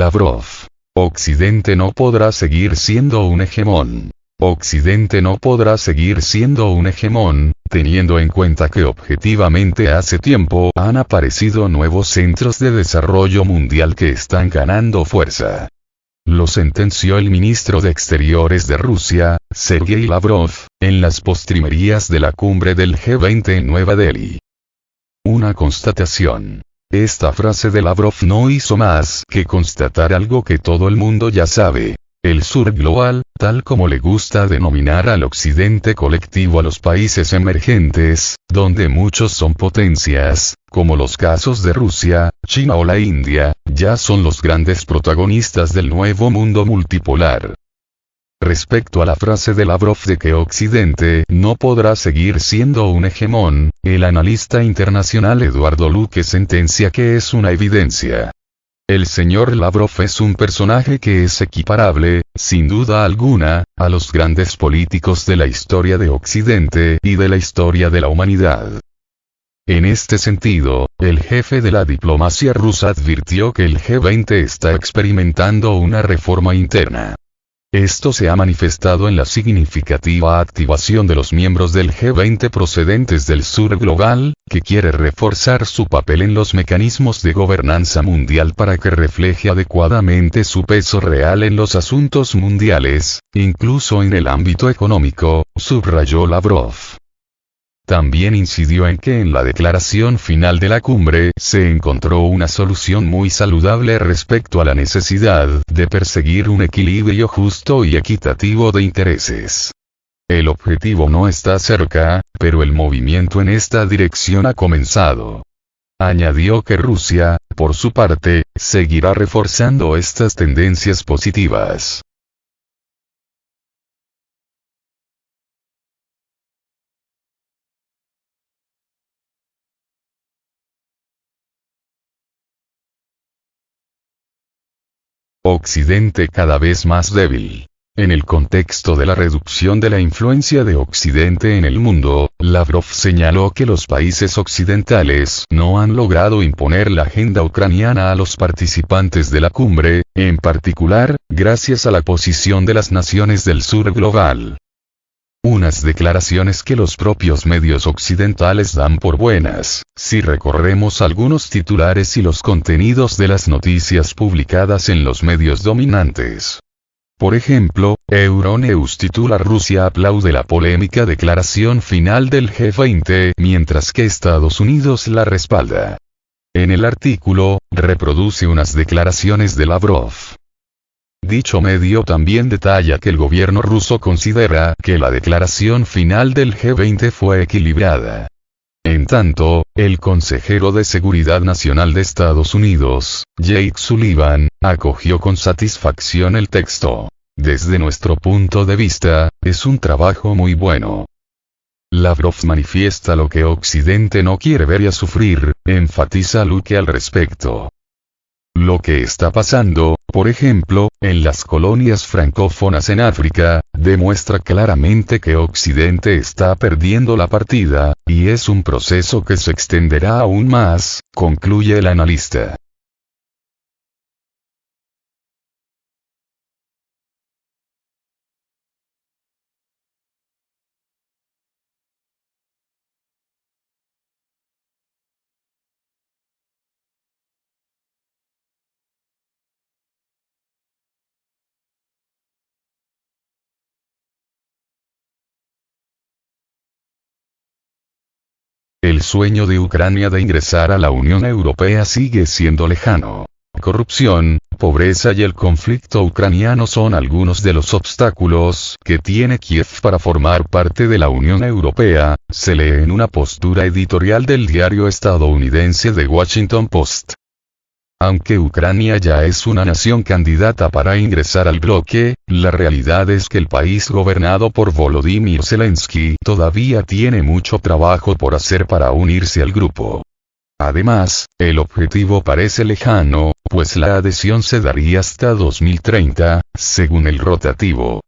Lavrov. Occidente no podrá seguir siendo un hegemón. Occidente no podrá seguir siendo un hegemón, teniendo en cuenta que objetivamente hace tiempo han aparecido nuevos centros de desarrollo mundial que están ganando fuerza. Lo sentenció el ministro de Exteriores de Rusia, Sergei Lavrov, en las postrimerías de la cumbre del G20 en Nueva Delhi. Una constatación. Esta frase de Lavrov no hizo más que constatar algo que todo el mundo ya sabe. El sur global, tal como le gusta denominar al occidente colectivo a los países emergentes, donde muchos son potencias, como los casos de Rusia, China o la India, ya son los grandes protagonistas del nuevo mundo multipolar. Respecto a la frase de Lavrov de que Occidente no podrá seguir siendo un hegemón, el analista internacional Eduardo Luque sentencia que es una evidencia. El señor Lavrov es un personaje que es equiparable, sin duda alguna, a los grandes políticos de la historia de Occidente y de la historia de la humanidad. En este sentido, el jefe de la diplomacia rusa advirtió que el G20 está experimentando una reforma interna. Esto se ha manifestado en la significativa activación de los miembros del G20 procedentes del sur global, que quiere reforzar su papel en los mecanismos de gobernanza mundial para que refleje adecuadamente su peso real en los asuntos mundiales, incluso en el ámbito económico, subrayó Lavrov. También incidió en que en la declaración final de la cumbre se encontró una solución muy saludable respecto a la necesidad de perseguir un equilibrio justo y equitativo de intereses. El objetivo no está cerca, pero el movimiento en esta dirección ha comenzado. Añadió que Rusia, por su parte, seguirá reforzando estas tendencias positivas. Occidente cada vez más débil. En el contexto de la reducción de la influencia de Occidente en el mundo, Lavrov señaló que los países occidentales no han logrado imponer la agenda ucraniana a los participantes de la cumbre, en particular, gracias a la posición de las naciones del sur global. Unas declaraciones que los propios medios occidentales dan por buenas, si recorremos algunos titulares y los contenidos de las noticias publicadas en los medios dominantes. Por ejemplo, Euronews titula Rusia aplaude la polémica declaración final del G20, mientras que Estados Unidos la respalda. En el artículo, reproduce unas declaraciones de Lavrov. Dicho medio también detalla que el gobierno ruso considera que la declaración final del G20 fue equilibrada. En tanto, el consejero de Seguridad Nacional de Estados Unidos, Jake Sullivan, acogió con satisfacción el texto. Desde nuestro punto de vista, es un trabajo muy bueno. Lavrov manifiesta lo que Occidente no quiere ver y a sufrir, enfatiza Luque al respecto. Lo que está pasando, por ejemplo, en las colonias francófonas en África, demuestra claramente que Occidente está perdiendo la partida, y es un proceso que se extenderá aún más, concluye el analista. El sueño de Ucrania de ingresar a la Unión Europea sigue siendo lejano. Corrupción, pobreza y el conflicto ucraniano son algunos de los obstáculos que tiene Kiev para formar parte de la Unión Europea, se lee en una postura editorial del diario estadounidense The Washington Post. Aunque Ucrania ya es una nación candidata para ingresar al bloque, la realidad es que el país gobernado por Volodymyr Zelensky todavía tiene mucho trabajo por hacer para unirse al grupo. Además, el objetivo parece lejano, pues la adhesión se daría hasta 2030, según el rotativo.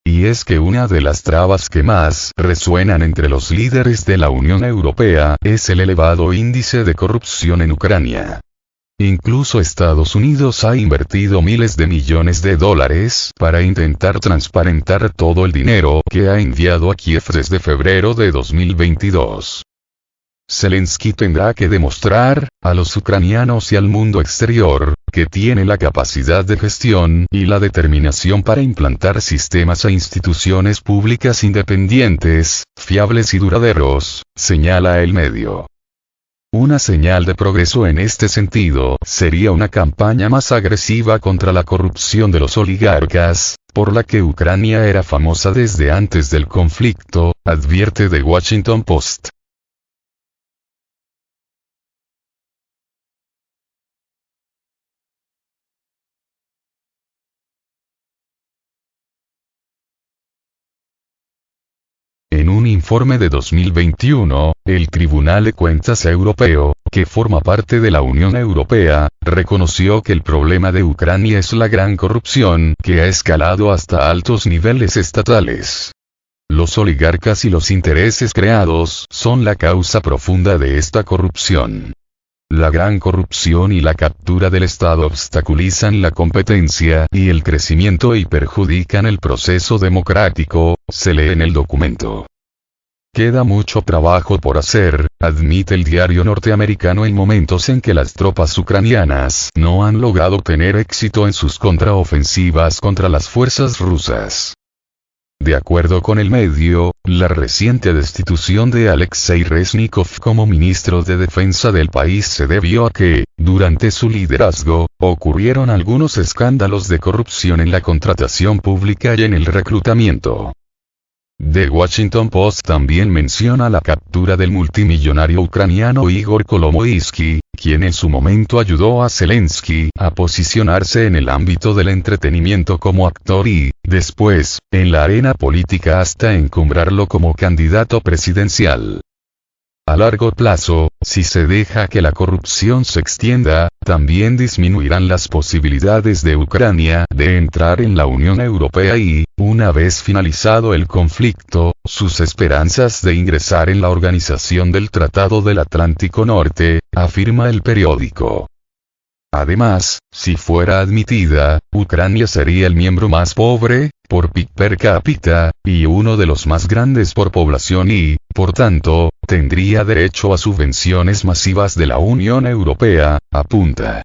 Y es que una de las trabas que más resuenan entre los líderes de la Unión Europea es el elevado índice de corrupción en Ucrania. Incluso Estados Unidos ha invertido miles de millones de dólares para intentar transparentar todo el dinero que ha enviado a Kiev desde febrero de 2022. Zelensky tendrá que demostrar, a los ucranianos y al mundo exterior, que tiene la capacidad de gestión y la determinación para implantar sistemas e instituciones públicas independientes, fiables y duraderos, señala el medio. Una señal de progreso en este sentido sería una campaña más agresiva contra la corrupción de los oligarcas, por la que Ucrania era famosa desde antes del conflicto, advierte The Washington Post. En un informe de 2021, el Tribunal de Cuentas Europeo, que forma parte de la Unión Europea, reconoció que el problema de Ucrania es la gran corrupción que ha escalado hasta altos niveles estatales. Los oligarcas y los intereses creados son la causa profunda de esta corrupción. La gran corrupción y la captura del Estado obstaculizan la competencia y el crecimiento y perjudican el proceso democrático, se lee en el documento. Queda mucho trabajo por hacer, admite el diario norteamericano en momentos en que las tropas ucranianas no han logrado tener éxito en sus contraofensivas contra las fuerzas rusas. De acuerdo con el medio, la reciente destitución de Alexei Reznikov como ministro de Defensa del país se debió a que, durante su liderazgo, ocurrieron algunos escándalos de corrupción en la contratación pública y en el reclutamiento. The Washington Post también menciona la captura del multimillonario ucraniano Igor Kolomoisky, quien en su momento ayudó a Zelensky a posicionarse en el ámbito del entretenimiento como actor y, después, en la arena política hasta encumbrarlo como candidato presidencial. A largo plazo, si se deja que la corrupción se extienda, también disminuirán las posibilidades de Ucrania de entrar en la Unión Europea y, una vez finalizado el conflicto, sus esperanzas de ingresar en la Organización del Tratado del Atlántico Norte, afirma el periódico. Además, si fuera admitida, Ucrania sería el miembro más pobre, por PIB per cápita, y uno de los más grandes por población y, por tanto, tendría derecho a subvenciones masivas de la Unión Europea, apunta.